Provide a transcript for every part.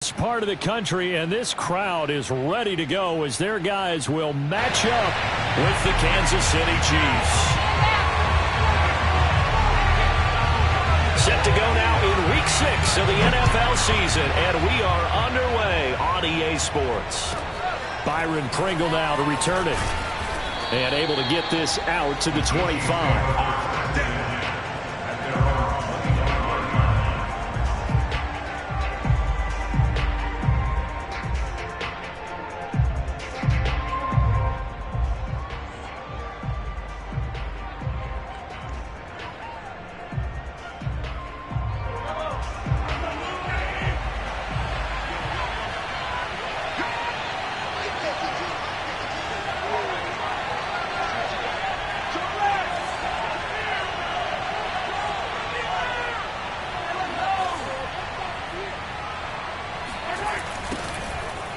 This part of the country, and this crowd is ready to go as their guys will match up with the Kansas City Chiefs. Set to go now in Week 6 of the NFL season, and we are underway on EA Sports. Byron Pringle now to return it, and able to get this out to the 25.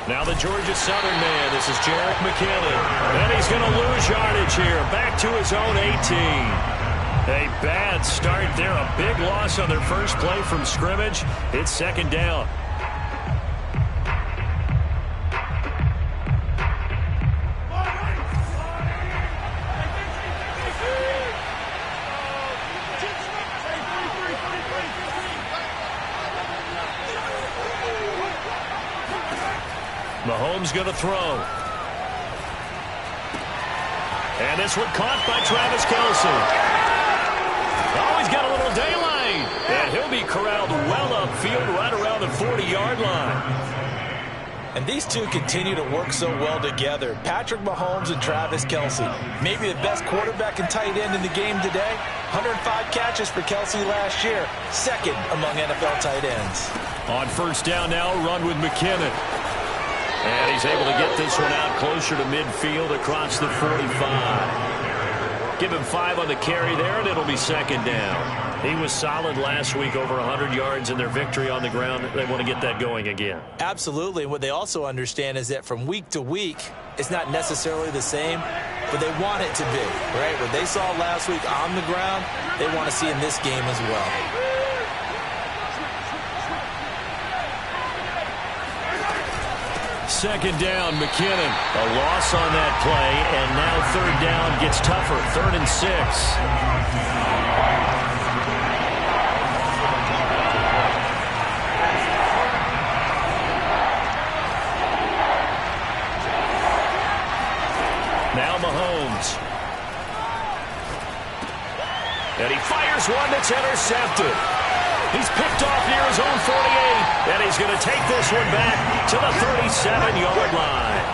Now the Georgia Southern man, this is Jerick McKinnon. And he's going to lose yardage here, back to his own 18. A bad start there, a big loss on their first play from scrimmage. It's second down. Mahomes going to throw. And this one caught by Travis Kelce. Oh, he's got a little daylight. And he'll be corralled well upfield right around the 40-yard line. And these two continue to work so well together. Patrick Mahomes and Travis Kelce. Maybe the best quarterback and tight end in the game today. 105 catches for Kelce last year. Second among NFL tight ends. On first down now, run with McKinnon. And he's able to get this one out closer to midfield across the 45. Give him 5 on the carry there, and it'll be second down. He was solid last week, over 100 yards in their victory on the ground. They want to get that going again. Absolutely. And what they also understand is that from week to week, it's not necessarily the same, but they want it to be, right? What they saw last week on the ground, they want to see in this game as well. Second down, McKinnon. A loss on that play, and now third down gets tougher. 3rd and 6. Now Mahomes. And he fires one that's intercepted. He's picked off near his own 48, and he's going to take this one back to the 37-yard line.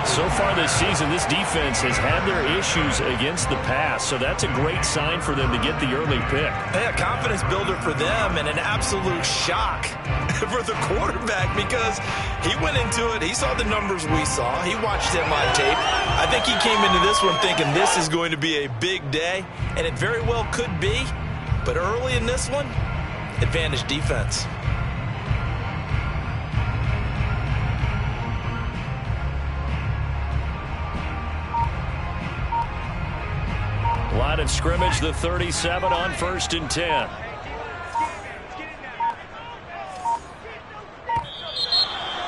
So far this season, this defense has had their issues against the pass, so that's a great sign for them to get the early pick. Yeah, confidence builder for them, and an absolute shock for the quarterback because he went into it. He saw the numbers we saw. He watched him on tape. I think he came into this one thinking this is going to be a big day, and it very well could be, but early in this one, advantage defense. Line of scrimmage, the 37 on 1st and 10.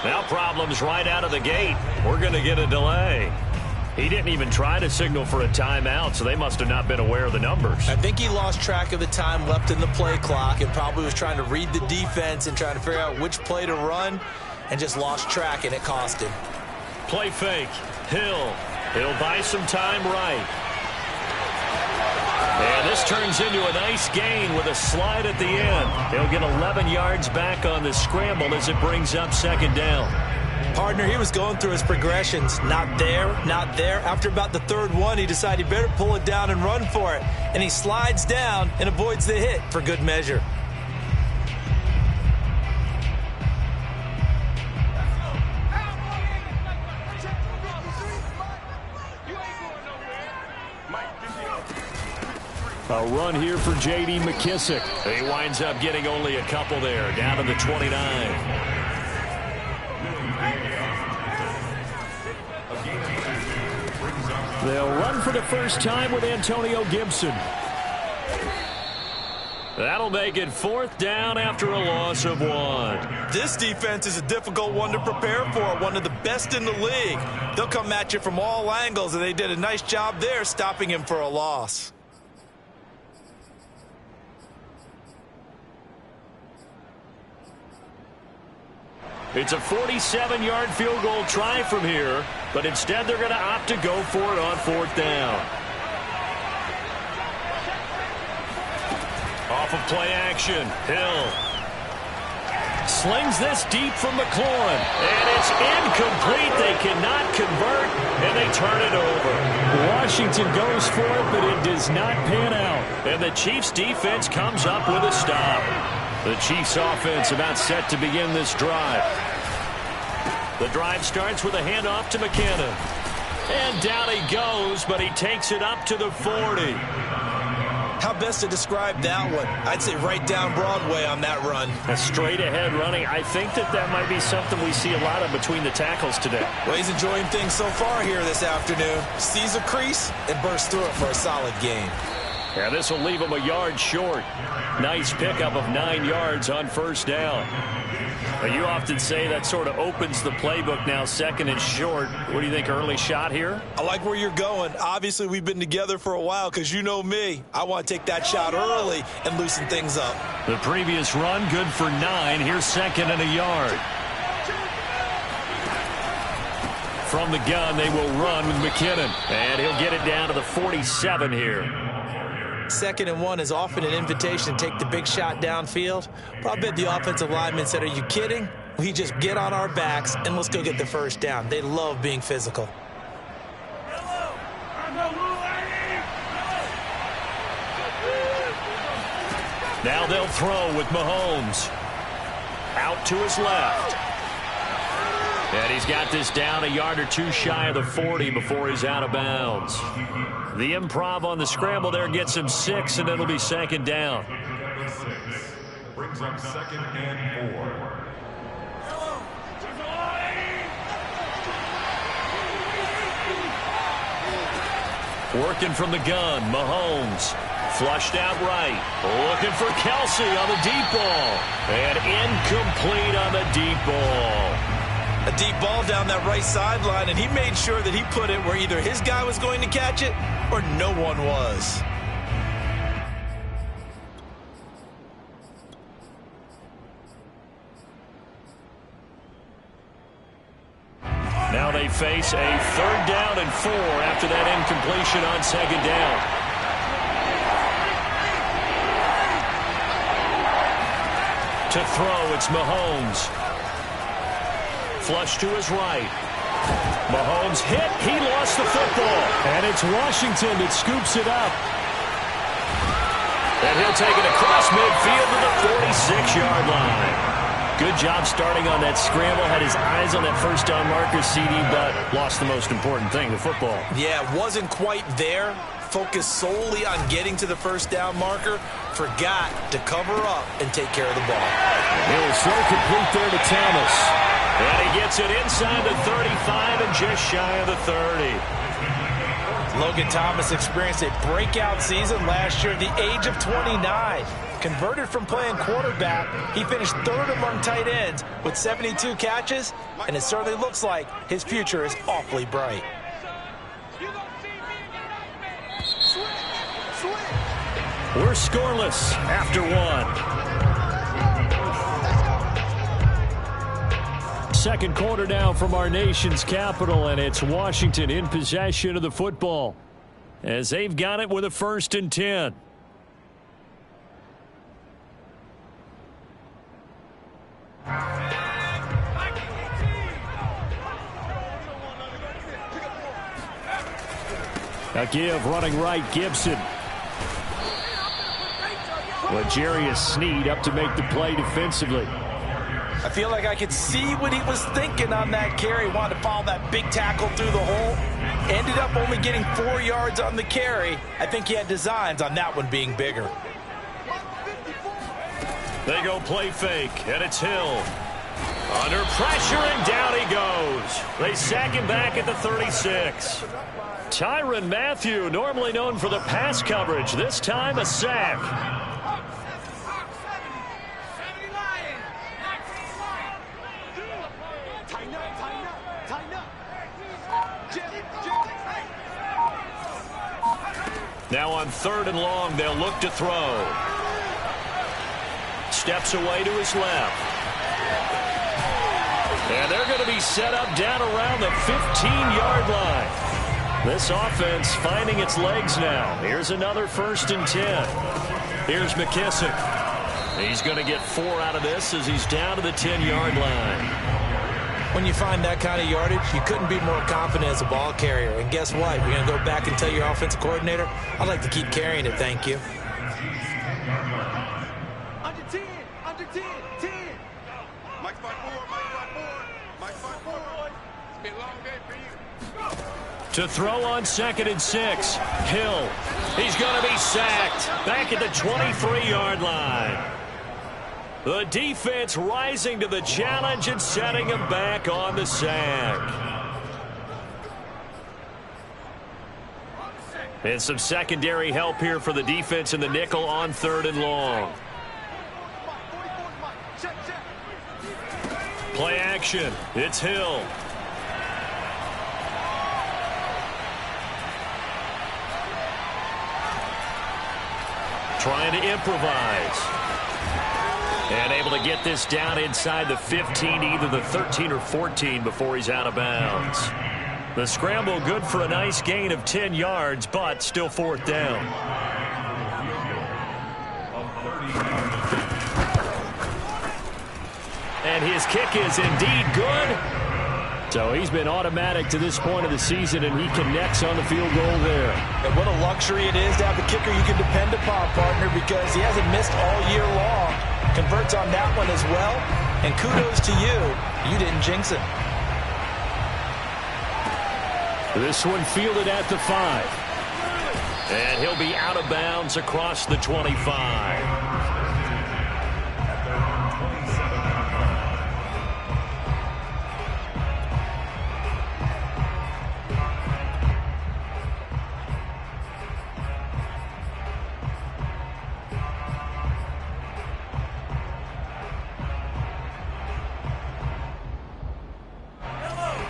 Now problems right out of the gate. We're going to get a delay. He didn't even try to signal for a timeout, so they must have not been aware of the numbers. I think he lost track of the time left in the play clock and probably was trying to read the defense and trying to figure out which play to run and just lost track, and it cost him. Play fake. He'll buy some time right. And this turns into a nice gain with a slide at the end. He'll get 11 yards back on the scramble as it brings up second down. Partner, he was going through his progressions. Not there, not there. After about the 3rd one, he decided he better pull it down and run for it. And he slides down and avoids the hit for good measure. A run here for J.D. McKissick. He winds up getting only a couple there, down to the 29. They'll run for the first time with Antonio Gibson. That'll make it 4th down after a loss of 1. This defense is a difficult one to prepare for, one of the best in the league. They'll come at you from all angles, and they did a nice job there stopping him for a loss. It's a 47-yard field goal try from here, but instead they're going to opt to go for it on 4th down. Off of play action, Hill slings this deep from McLaurin, and it's incomplete. They cannot convert, and they turn it over. Washington goes for it, but it does not pan out. And the Chiefs' defense comes up with a stop. The Chiefs' offense about set to begin this drive. The drive starts with a handoff to McKinnon. And down he goes, but he takes it up to the 40. How best to describe that one? I'd say right down Broadway on that run. A straight-ahead running. I think that might be something we see a lot of between the tackles today. Well, he's enjoying things so far here this afternoon. Sees a crease and bursts through it for a solid game. Yeah, this will leave him a yard short. Nice pickup of 9 yards on 1st down. Now, you often say that sort of opens the playbook now, 2nd and short. What do you think, early shot here? I like where you're going. Obviously, we've been together for a while because you know me. I want to take that shot early and loosen things up. The previous run, good for 9. Here's 2nd and a yard. From the gun, they will run with McKinnon. And he'll get it down to the 47 here. 2nd and 1 is often an invitation to take the big shot downfield. But I bet the offensive linemen said, are you kidding? We just get on our backs and let's go get the 1st down. They love being physical. Now they'll throw with Mahomes. Out to his left. And he's got this down a yard or 2 shy of the 40 before he's out of bounds. The improv on the scramble there gets him 6, and it'll be 2nd down. Brings up 2nd and 4. Working from the gun, Mahomes. Flushed out right. Looking for Kelsey on the deep ball. And incomplete on the deep ball. A deep ball down that right sideline, and he made sure that he put it where either his guy was going to catch it or no one was. Now they face a 3rd down and 4 after that incompletion on 2nd down. To throw, it's Mahomes. Flush to his right. Mahomes hit. He lost the football. And it's Washington that scoops it up. And he'll take it across midfield to the 46-yard line. Good job starting on that scramble. Had his eyes on that 1st down marker, CD, but lost the most important thing, the football. Yeah, wasn't quite there. Focused solely on getting to the 1st down marker. Forgot to cover up and take care of the ball. He'll slow complete there to Thomas. And he gets it inside the 35 and just shy of the 30. Logan Thomas experienced a breakout season last year at the age of 29. Converted from playing quarterback, he finished 3rd among tight ends with 72 catches, and it certainly looks like his future is awfully bright. We're scoreless after 1. 2nd quarter now from our nation's capital, and it's Washington in possession of the football as they've got it with a 1st and 10. A give running right, Gibson. L'Jarius Sneed up to make the play defensively. I feel like I could see what he was thinking on that carry. Wanted to follow that big tackle through the hole. Ended up only getting 4 yards on the carry. I think he had designs on that one being bigger. They go play fake, and it's Hill. Under pressure, and down he goes. They sack him back at the 36. Tyrann Mathieu, normally known for the pass coverage, this time a sack. Now on 3rd and long, they'll look to throw. Steps away to his left. And they're going to be set up down around the 15-yard line. This offense finding its legs now. Here's another 1st and 10. Here's McKissick. He's going to get 4 out of this as he's down to the 10-yard line. When you find that kind of yardage, you couldn't be more confident as a ball carrier. And guess what? You're going to go back and tell your offensive coordinator, I'd like to keep carrying it, thank you. Under 10, under 10, 10. Mike 5-4, Mike 5-4, Mike 5-4. It's been a long day for you. To throw on 2nd and 6, Hill. He's going to be sacked back at the 23-yard line. The defense rising to the challenge and setting him back on the sack. And some secondary help here for the defense in the nickel on 3rd and long. Play action. It's Hill. Trying to improvise. And able to get this down inside the 15, either the 13 or 14 before he's out of bounds. The scramble good for a nice gain of 10 yards, but still 4th down. And his kick is indeed good. So he's been automatic to this point of the season, and he connects on the field goal there. And what a luxury it is to have a kicker you can depend upon, partner, because he hasn't missed all year long. Converts on that one as well, and kudos to you. You didn't jinx him. This one fielded at the 5. And he'll be out of bounds across the 25.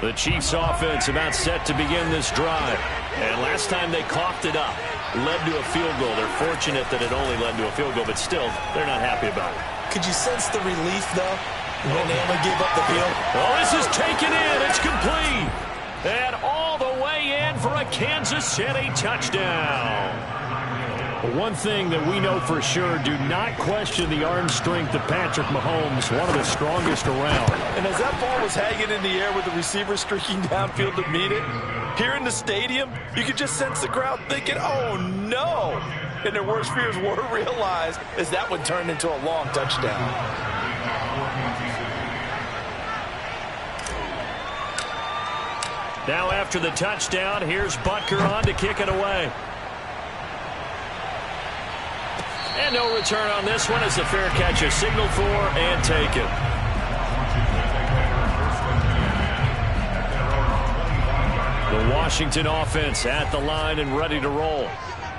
The Chiefs offense about set to begin this drive. And last time they coughed it up, led to a field goal. They're fortunate that it only led to a field goal, but still, they're not happy about it. Could you sense the relief, though, when they only gave up the field? Oh, this is taken in. It's complete. And all the way in for a Kansas City touchdown. One thing that we know for sure, do not question the arm strength of Patrick Mahomes, one of the strongest around. And as that ball was hanging in the air with the receiver streaking downfield to meet it, here in the stadium, you could just sense the crowd thinking, oh, no. And their worst fears were realized as that one turned into a long touchdown. Now after the touchdown, here's Butker on to kick it away. And no return on this one as the fair catch is signaled for and taken. The Washington offense at the line and ready to roll.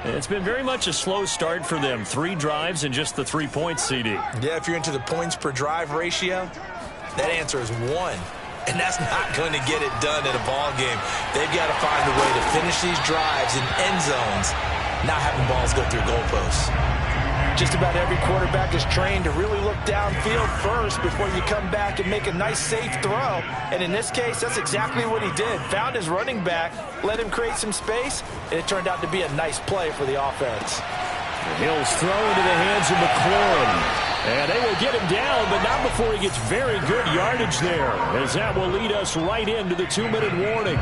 It's been very much a slow start for them. 3 drives and just the 3 points, CD. Yeah, if you're into the points per drive ratio, that answer is 1. And that's not going to get it done in a ball game. They've got to find a way to finish these drives in end zones, not having balls go through goalposts. Just about every quarterback is trained to really look downfield first before you come back and make a nice, safe throw. And in this case, that's exactly what he did. Found his running back, let him create some space, and it turned out to be a nice play for the offense. Hill's throw into the hands of McLaurin. And they will get him down, but not before he gets very good yardage there, as that will lead us right into the 2-minute warning.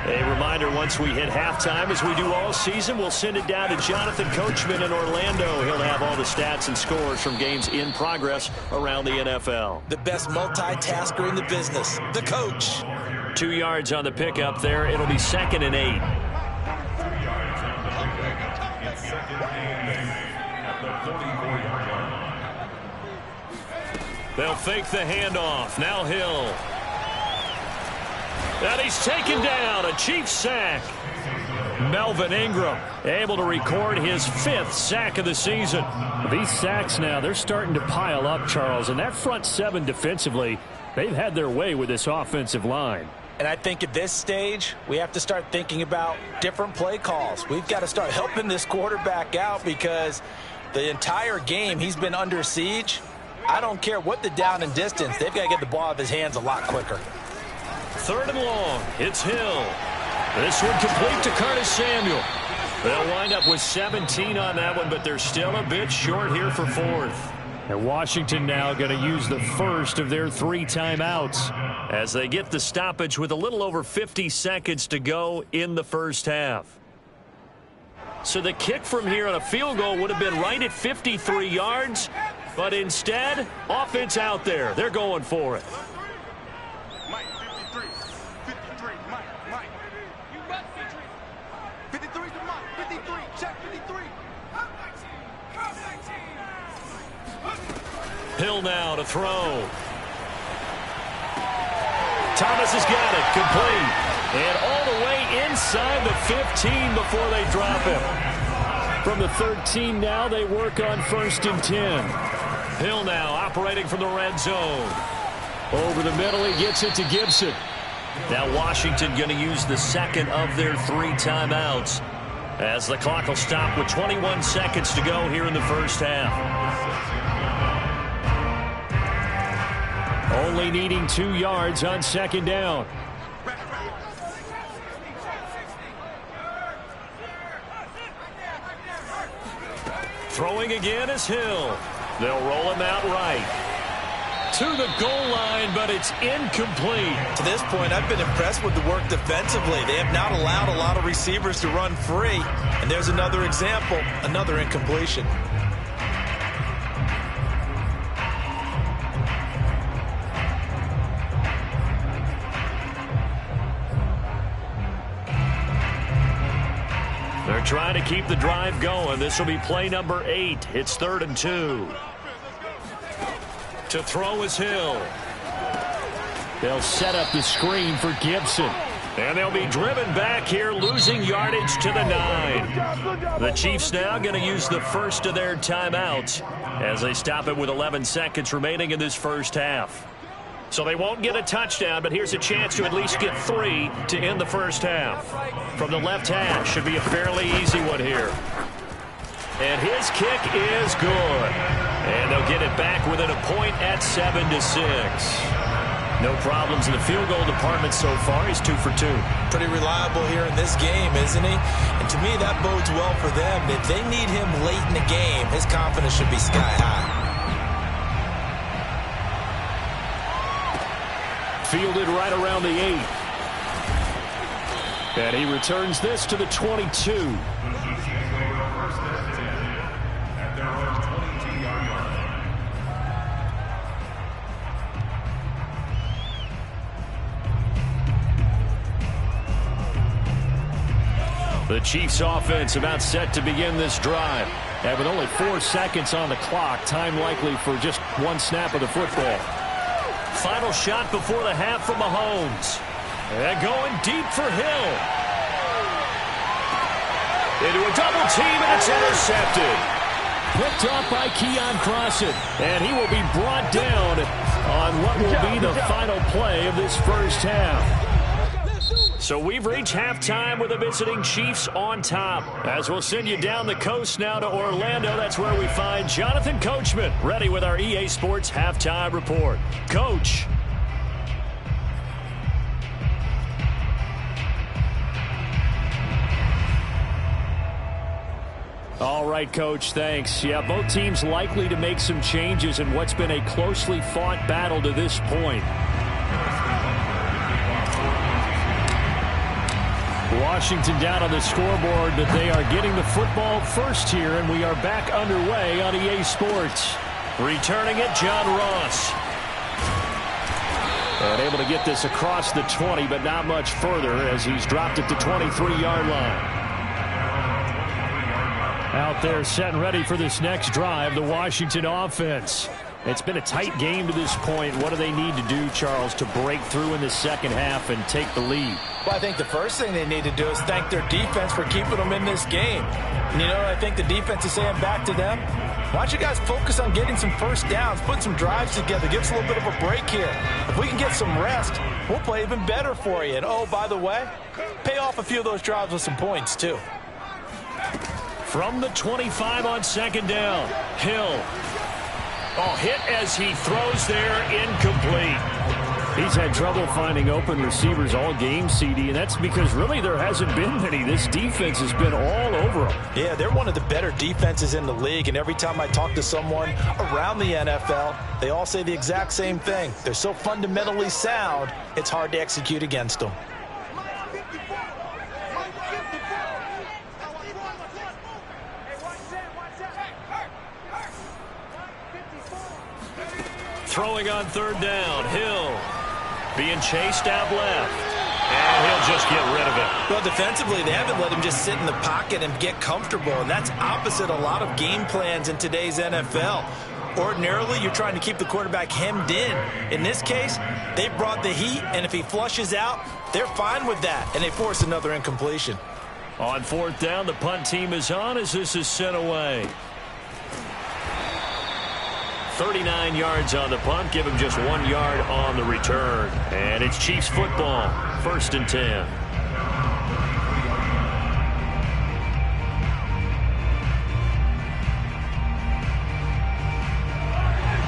A reminder, once we hit halftime, as we do all season, we'll send it down to Jonathan Coachman in Orlando. He'll have all the stats and scores from games in progress around the NFL. The best multitasker in the business, the coach. 2 yards on the pickup there. It'll be 2nd and 8. It's 2nd and 8 at the 44-yard line. They'll fake the handoff. Now Hill. And he's taken down. A Chiefs sack. Melvin Ingram able to record his 5th sack of the season. These sacks now, they're starting to pile up, Charles. And that front 7 defensively, They've had their way with this offensive line. And I think at this stage, we have to start thinking about different play calls. We've got to start helping this quarterback out because the entire game he's been under siege. I don't care what the down and distance. They've got to get the ball out of his hands a lot quicker. 3rd and long. It's Hill. This one complete to Curtis Samuel. They'll wind up with 17 on that one, but they're still a bit short here for 4th. And Washington now going to use the first of their 3 timeouts as they get the stoppage with a little over 50 seconds to go in the first half. So the kick from here on a field goal would have been right at 53 yards, but instead, offense out there. They're going for it. Mike, 53. 53, Mike. You run 53 to Mike. 53, check 53. Hill now to throw. Thomas has got it, complete. And all the way inside the 15 before they drop him. From the 13 now, they work on 1st and 10. Hill now operating from the red zone. Over the middle, he gets it to Gibson. Now Washington going to use the second of their 3 timeouts as the clock will stop with 21 seconds to go here in the first half. Only needing 2 yards on 2nd down. Throwing again is Hill. They'll roll him out right. To the goal line, but it's incomplete. To this point, I've been impressed with the work defensively. They have not allowed a lot of receivers to run free. And there's another example, another incompletion. They're trying to keep the drive going. This will be play number 8. It's 3rd and 2. To throw is Hill. They'll set up the screen for Gibson. And they'll be driven back here, losing yardage to the 9. The Chiefs now going to use the first of their timeouts as they stop it with 11 seconds remaining in this first half. So they won't get a touchdown, but here's a chance to at least get 3 to end the first half. From the left hash, should be a fairly easy one here. And his kick is good. And they'll get it back within a point at 7-6. No problems in the field goal department so far. He's 2 for 2. Pretty reliable here in this game, isn't he? And to me, that bodes well for them. If they need him late in the game, his confidence should be sky high. Fielded right around the 8. And he returns this to the 22. The Chiefs offense about set to begin this drive. And with only 4 seconds on the clock, time likely for just 1 snap of the football. Final shot before the half from Mahomes. And going deep for Hill. Into a double team, and it's intercepted. Picked off by Keon Crossan. And he will be brought down on what will be the final play of this first half. So we've reached halftime with the visiting Chiefs on top. As we'll send you down the coast now to Orlando, that's where we find Jonathan Coachman, ready with our EA Sports Halftime Report. Coach. All right, Coach, thanks. Yeah, both teams likely to make some changes in what's been a closely fought battle to this point. Washington down on the scoreboard, but they are getting the football first here, and we are back underway on EA Sports. Returning it, John Ross. And able to get this across the 20, but not much further as he's dropped it to 23-yard line. Out there set and ready for this next drive, the Washington offense. It's been a tight game to this point. What do they need to do, Charles, to break through in the second half and take the lead? Well, I think the first thing they need to do is thank their defense for keeping them in this game. And, you know, I think the defense is saying back to them, Why don't you guys focus on getting some first downs, putting some drives together, give us a little bit of a break here. If we can get some rest, we'll play even better for you. And, oh, by the way, pay off a few of those drives with some points, too. From the 25 on second down, Hill. Oh, hit as he throws there, incomplete. He's had trouble finding open receivers all game, CD, and that's because really there hasn't been many. This defense has been all over them. Yeah, they're one of the better defenses in the league, and every time I talk to someone around the NFL, they all say the exact same thing. They're so fundamentally sound, it's hard to execute against them. Throwing on third down, Hill being chased out left, and he'll just get rid of it. Well, defensively, they haven't let him just sit in the pocket and get comfortable, and that's opposite a lot of game plans in today's NFL. Ordinarily, you're trying to keep the quarterback hemmed in. In this case, they brought the heat, and if he flushes out, they're fine with that, and they force another incompletion. On fourth down, the punt team is on as this is sent away. 39 yards on the punt, give him just 1 yard on the return. And it's Chiefs football, 1st and 10.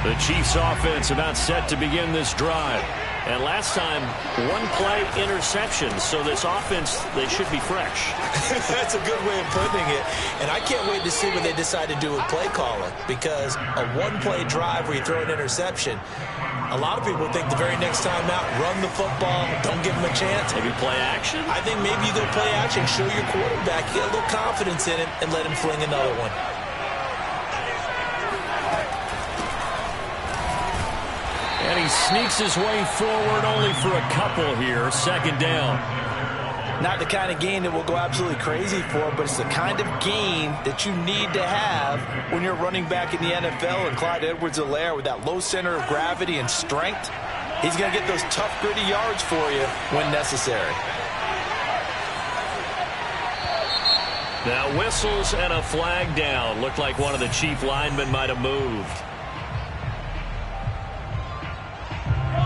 The Chiefs offense about set to begin this drive. And last time, one play interception. So this offense, they should be fresh. That's a good way of putting it. And I can't wait to see what they decide to do with play calling. Because a one-play drive where you throw an interception, a lot of people think the very next time out, run the football, don't give them a chance. Maybe play action? I think maybe you go play action, show your quarterback, get a little confidence in him, and let him fling another one. And he sneaks his way forward only for a couple here. Second down. Not the kind of game that we'll go absolutely crazy for, but it's the kind of game that you need to have when you're running back in the NFL. And Clyde Edwards-Helaire, with that low center of gravity and strength, he's going to get those tough, gritty yards for you when necessary. Now whistles and a flag down. Looked like one of the Chief linemen might have moved.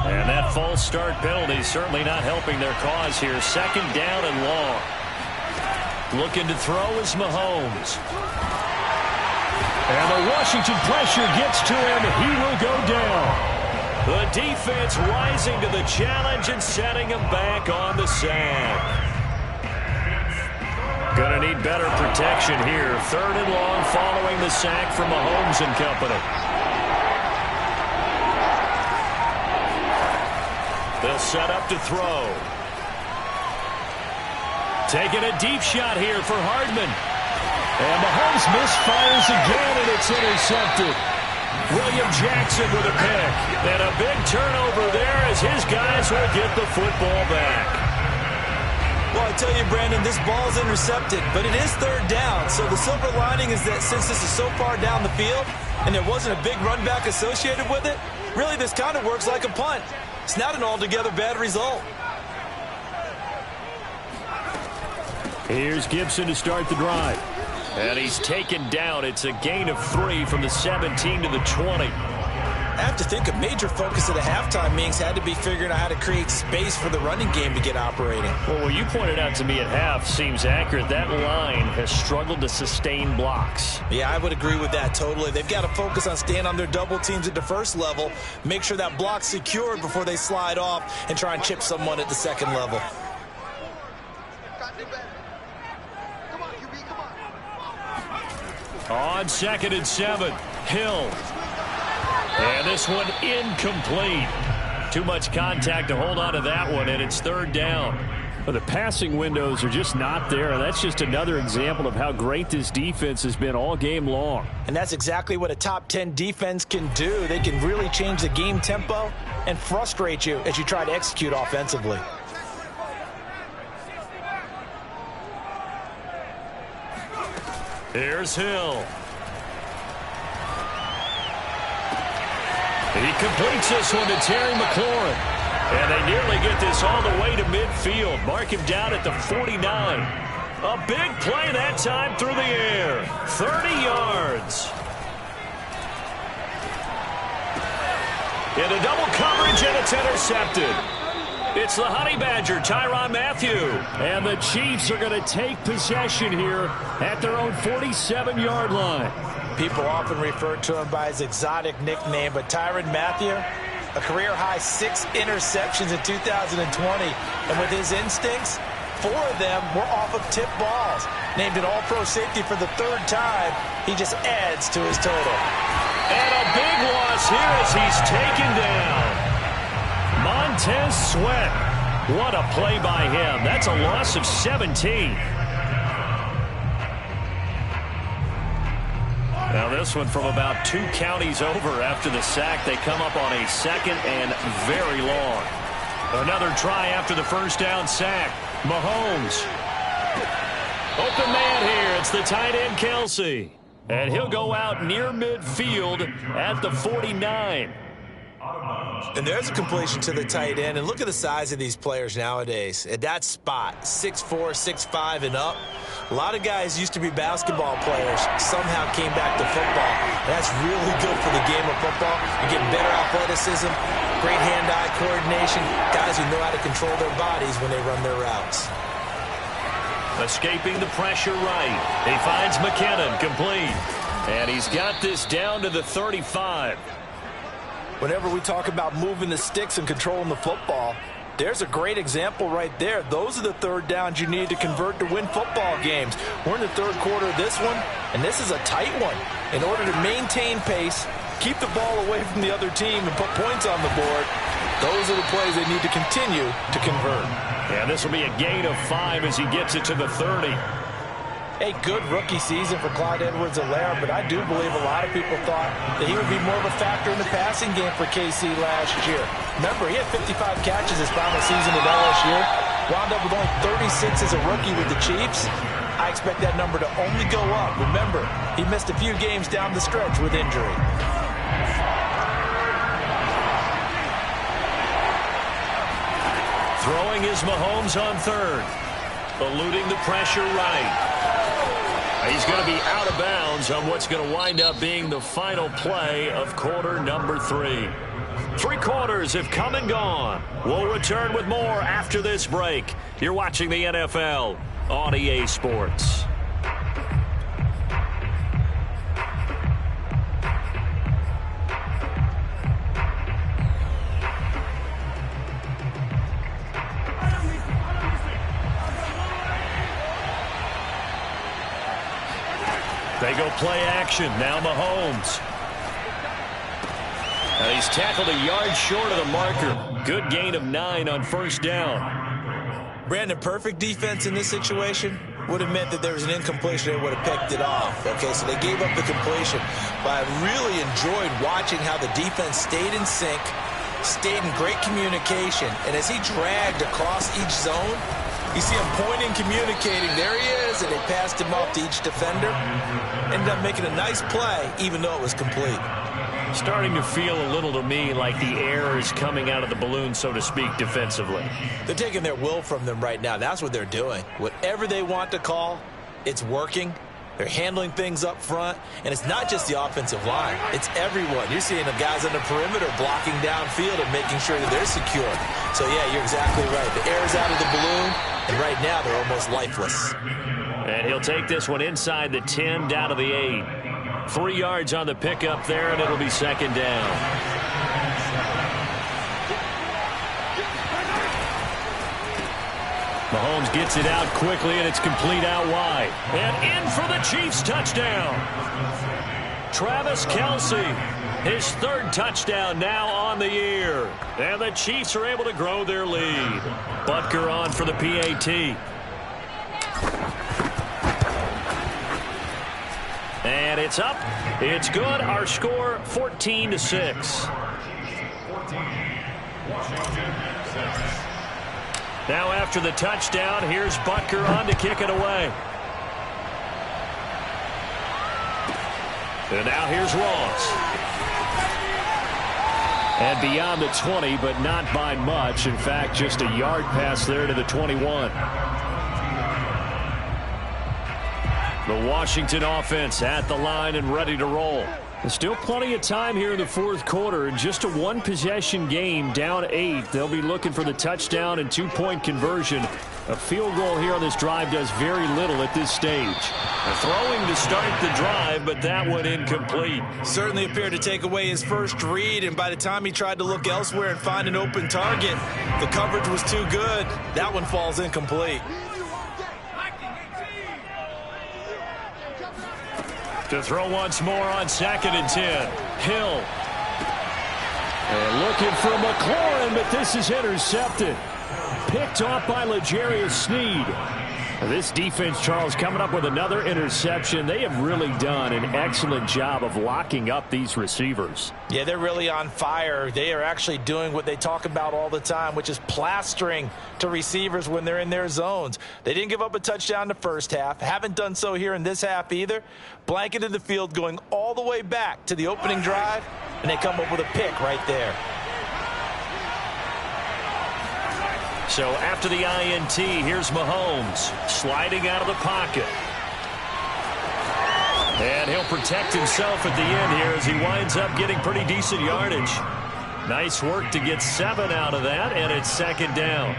And that false start penalty certainly not helping their cause here. Second down and long. Looking to throw is Mahomes. And the Washington pressure gets to him. He will go down. The defense rising to the challenge and setting him back on the sack. Gonna need better protection here. Third and long following the sack from Mahomes and company. They'll set up to throw. Taking a deep shot here for Hardman. And Mahomes misfires again, and it's intercepted. William Jackson with a pick. And a big turnover there as his guys will get the football back. Well, I tell you, Brandon, this ball's intercepted, but it is third down. So the silver lining is that since this is so far down the field and there wasn't a big run back associated with it, really this kind of works like a punt. It's not an altogether bad result. Here's Gibson to start the drive. And he's taken down. It's a gain of 3 from the 17 to the 20. I have to think a major focus of the halftime meetings had to be figuring out how to create space for the running game to get operating. Well, what you pointed out to me at half seems accurate. That line has struggled to sustain blocks. Yeah, I would agree with that totally. They've got to focus on staying on their double teams at the first level, make sure that block's secured before they slide off and try and chip someone at the second level. On 2nd and 7, Hill. And this one incomplete. Too much contact to hold on to that one, and it's third down. Well, the passing windows are just not there. That's just another example of how great this defense has been all game long. And that's exactly what a top 10 defense can do. They can really change the game tempo and frustrate you as you try to execute offensively. Here's Hill. He completes this one to Terry McLaurin. And they nearly get this all the way to midfield. Mark him down at the 49. A big play that time through the air. 30 yards. Into double coverage, and it's intercepted. It's the Honey Badger, Tyrann Mathieu. And the Chiefs are going to take possession here at their own 47-yard line. People often refer to him by his exotic nickname, but Tyrann Mathieu, a career-high 6 interceptions in 2020. And with his instincts, 4 of them were off of tip balls. Named an all-pro safety for the 3rd time, he just adds to his total. And a big loss here as he's taken down. Montez Sweat. What a play by him. That's a loss of 17. Now this one from about 2 counties over after the sack. They come up on a 2nd and very long. Another try after the first down sack. Mahomes. Open man here. It's the tight end, Kelsey. And he'll go out near midfield at the 49. And there's a completion to the tight end. And look at the size of these players nowadays. At that spot, 6'4", 6'5", and up. A lot of guys used to be basketball players, somehow came back to football. That's really good for the game of football. You're getting better athleticism, great hand-eye coordination, guys who know how to control their bodies when they run their routes. Escaping the pressure right. He finds McKinnon, complete. And he's got this down to the 35. Whenever we talk about moving the sticks and controlling the football, there's a great example right there. Those are the 3rd downs you need to convert to win football games. We're in the 3rd quarter of this one, and this is a tight one. In order to maintain pace, keep the ball away from the other team, and put points on the board, those are the plays they need to continue to convert. Yeah, this will be a gain of 5 as he gets it to the 30. A good rookie season for Clyde Edwards-Helaire, but I do believe a lot of people thought that he would be more of a factor in the passing game for KC last year. Remember, he had 55 catches his final season at LSU, wound up with only 36 as a rookie with the Chiefs. I expect that number to only go up. Remember, he missed a few games down the stretch with injury. Throwing is Mahomes on 3rd. Eluding the pressure right. He's going to be out of bounds on what's going to wind up being the final play of quarter number 3. 3 quarters have come and gone. We'll return with more after this break. You're watching the NFL on EA Sports. They go play action. Now Mahomes. And he's tackled a yard short of the marker. Good gain of 9 on 1st down. Brandon, perfect defense in this situation would have meant that there was an incompletion. They would have picked it off. Okay, so they gave up the completion. But I really enjoyed watching how the defense stayed in sync, stayed in great communication. And as he dragged across each zone, you see him pointing, communicating. There he is, and they passed him off to each defender. Ended up making a nice play, even though it was complete. Starting to feel a little to me like the air is coming out of the balloon, so to speak, defensively. They're taking their will from them right now. That's what they're doing. Whatever they want to call, it's working. They're handling things up front, and it's not just the offensive line. It's everyone. You're seeing the guys on the perimeter blocking downfield and making sure that they're secure. So, yeah, you're exactly right. The air's out of the balloon, and right now they're almost lifeless. And he'll take this one inside the 10, down to the 8. 3 yards on the pickup there, and it'll be 2nd down. Mahomes gets it out quickly, and it's complete out wide. And in for the Chiefs touchdown. Travis Kelce, his 3rd touchdown now on the year. And the Chiefs are able to grow their lead. Butker on for the PAT. And it's up. It's good. Our score, 14-6. Now after the touchdown, here's Butker on to kick it away. And now here's Ross. And beyond the 20, but not by much. In fact, just a yard pass there to the 21. The Washington offense at the line and ready to roll. There's still plenty of time here in the fourth quarter. In just a one-possession game, down 8. They'll be looking for the touchdown and two-point conversion. A field goal here on this drive does very little at this stage. Throwing to start the drive, but that one incomplete. Certainly appeared to take away his first read, and by the time he tried to look elsewhere and find an open target, the coverage was too good. That one falls incomplete. To throw once more on 2nd and 10. Hill. And looking for McLaurin, but this is intercepted. Picked off by L'Jarius Sneed. This defense, Charles, coming up with another interception. They have really done an excellent job of locking up these receivers. Yeah, they're really on fire. They are actually doing what they talk about all the time, which is plastering to receivers when they're in their zones. They didn't give up a touchdown in the first half. Haven't done so here in this half either. Blanketed the field going all the way back to the opening drive, and they come up with a pick right there. So after the INT, here's Mahomes sliding out of the pocket. And he'll protect himself at the end here as he winds up getting pretty decent yardage. Nice work to get 7 out of that, and it's 2nd down.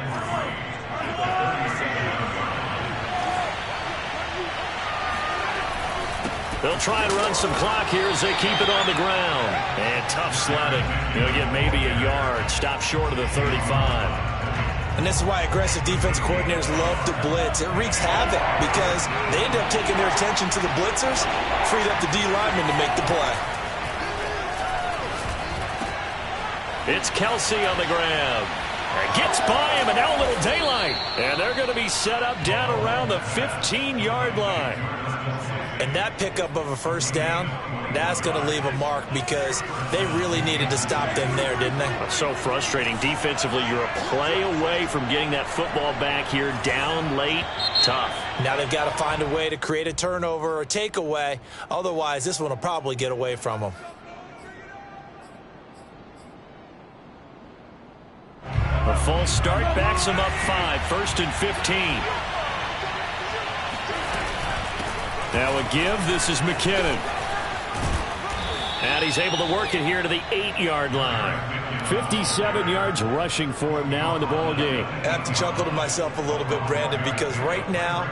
They'll try and run some clock here as they keep it on the ground. And tough sledding. He'll get maybe a yard. Stop short of the 35. And this is why aggressive defense coordinators love to blitz. It wreaks havoc because they end up taking their attention to the blitzers, freed up the D lineman to make the play. It's Kelsey on the grab. Gets by him, and now a little daylight. And they're going to be set up down around the 15-yard line. And that pickup of a first down, that's going to leave a mark because they really needed to stop them there, didn't they? So frustrating. Defensively, you're a play away from getting that football back here, down late, tough. Now they've got to find a way to create a turnover or takeaway. Otherwise, this one will probably get away from them. A false start backs them up 5, 1st and 15. Now a give. This is McKinnon. And he's able to work it here to the 8-yard line. 57 yards rushing for him now in the ball game. I have to chuckle to myself a little bit, Brandon, because right now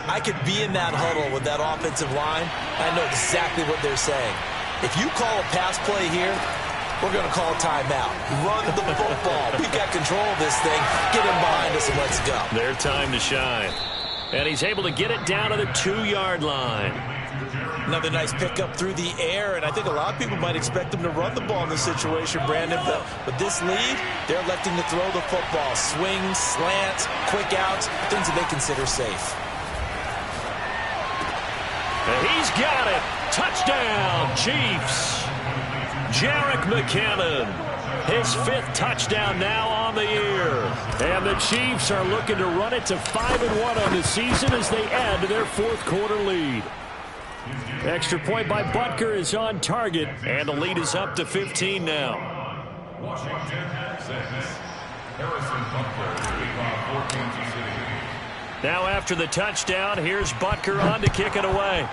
I could be in that huddle with that offensive line. I know exactly what they're saying. If you call a pass play here, we're going to call a timeout. Run the football. We've got control of this thing. Get him behind us and let's go. Their time to shine. And he's able to get it down to the 2-yard line. Another nice pickup through the air, and I think a lot of people might expect them to run the ball in this situation, Brandon. But with this lead, they're electing to throw the football. Swings, slants, quick outs, things that they consider safe. And he's got it. Touchdown, Chiefs. Jerick McKinnon, his 5th touchdown now on the year. And the Chiefs are looking to run it to 5-1 on the season as they add to their 4th quarter lead. Extra point by Butker is on target, and the lead is up to 15 now. Washington at 6. Harrison Butker, 14 to City. Now after the touchdown, here's Butker on to kick it away.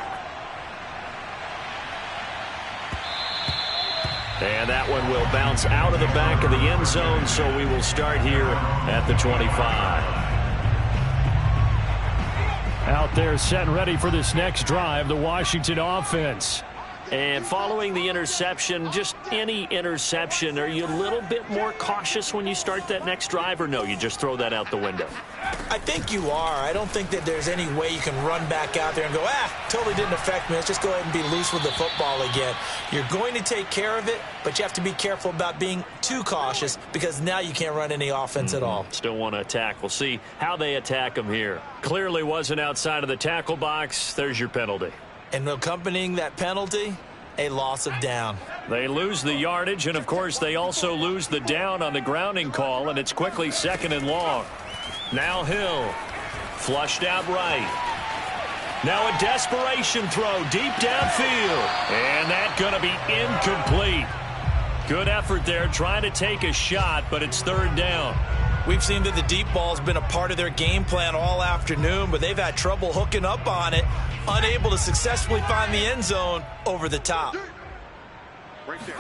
And that one will bounce out of the back of the end zone, so we will start here at the 25. Out there set and ready for this next drive, the Washington offense. And following the interception, just any interception, are you a little bit more cautious when you start that next drive, or no, you just throw that out the window? I think you are. I don't think that there's any way you can run back out there and go, totally didn't affect me. Let's just go ahead and be loose with the football again. You're going to take care of it, but you have to be careful about being too cautious because now you can't run any offense at all. Still want to attack. We'll see how they attack them here. Clearly wasn't outside of the tackle box. There's your penalty. And accompanying that penalty, a loss of down. They lose the yardage, and, of course, they also lose the down on the grounding call, and it's quickly 2nd and long. Now Hill, flushed out right. Now a desperation throw deep downfield, and that's going to be incomplete. Good effort there trying to take a shot, but it's 3rd down. We've seen that the deep ball's been a part of their game plan all afternoon, but they've had trouble hooking up on it, unable to successfully find the end zone over the top. Right there.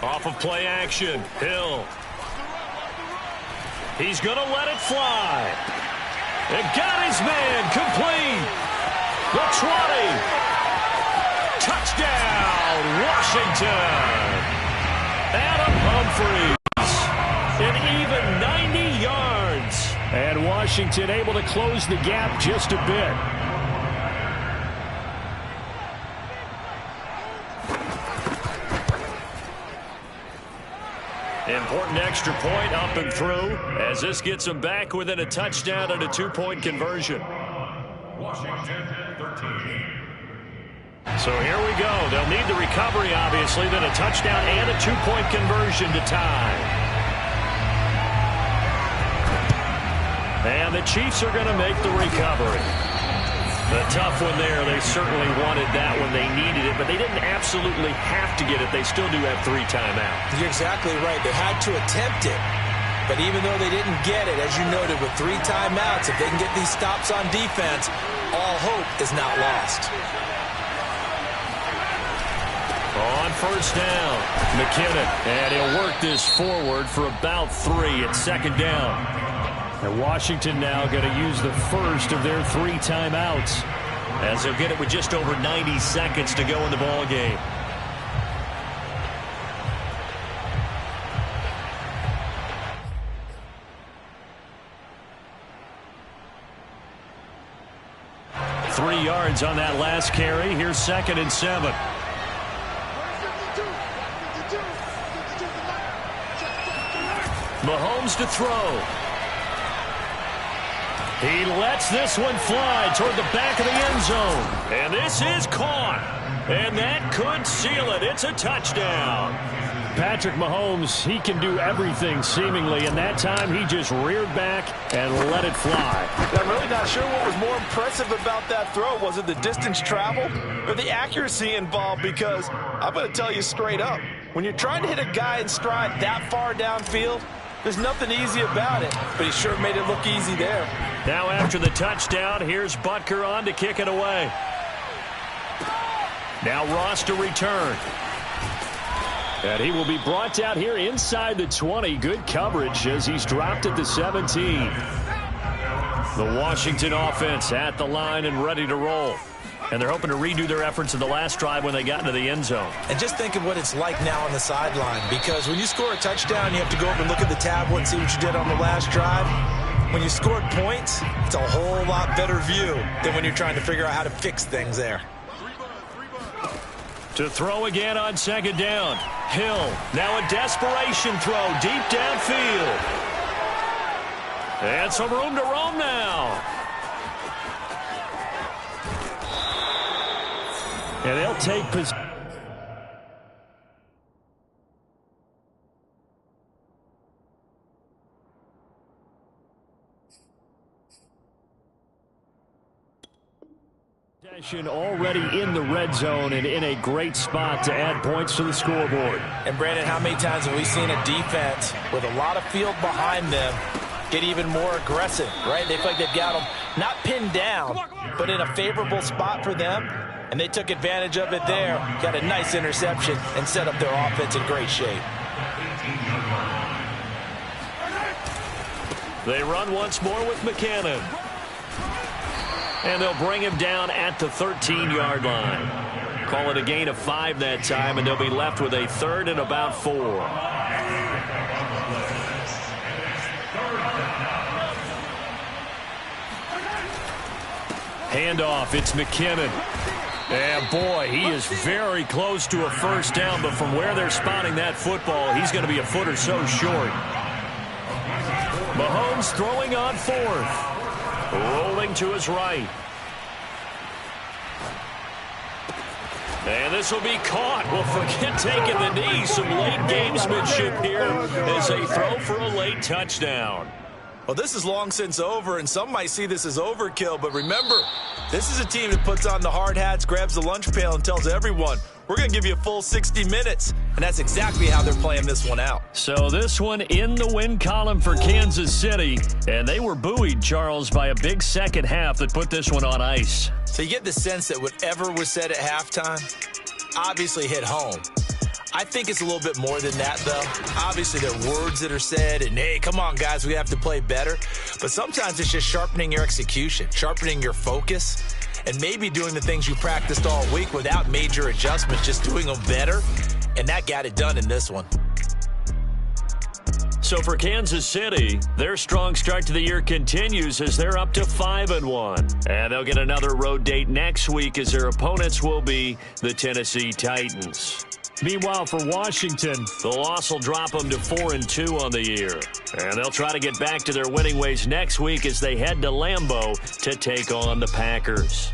Off of play action, Hill. He's going to let it fly. And got his man complete. The 20. Touchdown, Washington. Adam Humphries. An even 90 yards. And Washington able to close the gap just a bit. Important extra point up and through as this gets them back within a touchdown and a 2-point conversion. Washington 13. So here we go. They'll need the recovery, obviously, then a touchdown and a 2-point conversion to tie. And the Chiefs are going to make the recovery. A tough one there. They certainly wanted that when they needed it, but they didn't absolutely have to get it. They still do have 3 timeouts. You're exactly right. They had to attempt it. But even though they didn't get it, as you noted, with 3 timeouts, if they can get these stops on defense, all hope is not lost. On first down, McKinnon. And he'll work this forward for about 3 at second down. And Washington now going to use the first of their 3 timeouts as they'll get it with just over 90 seconds to go in the ball game. Three yards on that last carry. Here's 2nd and 7. Mahomes to throw. He lets this one fly toward the back of the end zone. And this is caught. And that could seal it. It's a touchdown. Patrick Mahomes, he can do everything seemingly. And that time he just reared back and let it fly. I'm really not sure what was more impressive about that throw. Was it the distance traveled or the accuracy involved? Because I'm going to tell you straight up, when you're trying to hit a guy in stride that far downfield, there's nothing easy about it, but he sure made it look easy there. Now after the touchdown, here's Butker on to kick it away. Now Ross to return. And he will be brought down here inside the 20. Good coverage as he's dropped at the 17. The Washington offense at the line and ready to roll. And they're hoping to redo their efforts in the last drive when they got into the end zone. And just think of what it's like now on the sideline, because when you score a touchdown, you have to go over and look at the tablet and see what you did on the last drive. When you scored points, it's a whole lot better view than when you're trying to figure out how to fix things there. To throw again on 2nd down. Hill, now a desperation throw deep downfield. And some room to roam now. And they'll take possession. Already in the red zone and in a great spot to add points to the scoreboard. And Brandon, how many times have we seen a defense with a lot of field behind them get even more aggressive, right? They feel like they've got them not pinned down, but in a favorable spot for them. And they took advantage of it there, got a nice interception, and set up their offense in great shape. They run once more with McKinnon. And they'll bring him down at the 13-yard line. Call it a gain of 5 that time, and they'll be left with a 3rd and about 4. Handoff, it's McKinnon. And boy, he is very close to a first down, but from where they're spotting that football, he's going to be a foot or so short. Mahomes throwing on 4th. Rolling to his right. And this will be caught. Well, forget taking the knee. Some late gamesmanship here as they throw for a late touchdown. Well, this is long since over, and some might see this as overkill. But remember, this is a team that puts on the hard hats, grabs the lunch pail, and tells everyone, we're going to give you a full 60 minutes. And that's exactly how they're playing this one out. So this one in the win column for Kansas City. And they were buoyed, Charles, by a big second half that put this one on ice. So you get the sense that whatever was said at halftime obviously hit home. I think it's a little bit more than that, though. Obviously, there are words that are said, and, hey, come on, guys, we have to play better. But sometimes it's just sharpening your execution, sharpening your focus, and maybe doing the things you practiced all week without major adjustments, just doing them better. And that got it done in this one. So for Kansas City, their strong start to the year continues as they're up to 5-1. And they'll get another road date next week as their opponents will be the Tennessee Titans. Meanwhile, for Washington, the loss will drop them to 4-2 on the year. And they'll try to get back to their winning ways next week as they head to Lambeau to take on the Packers.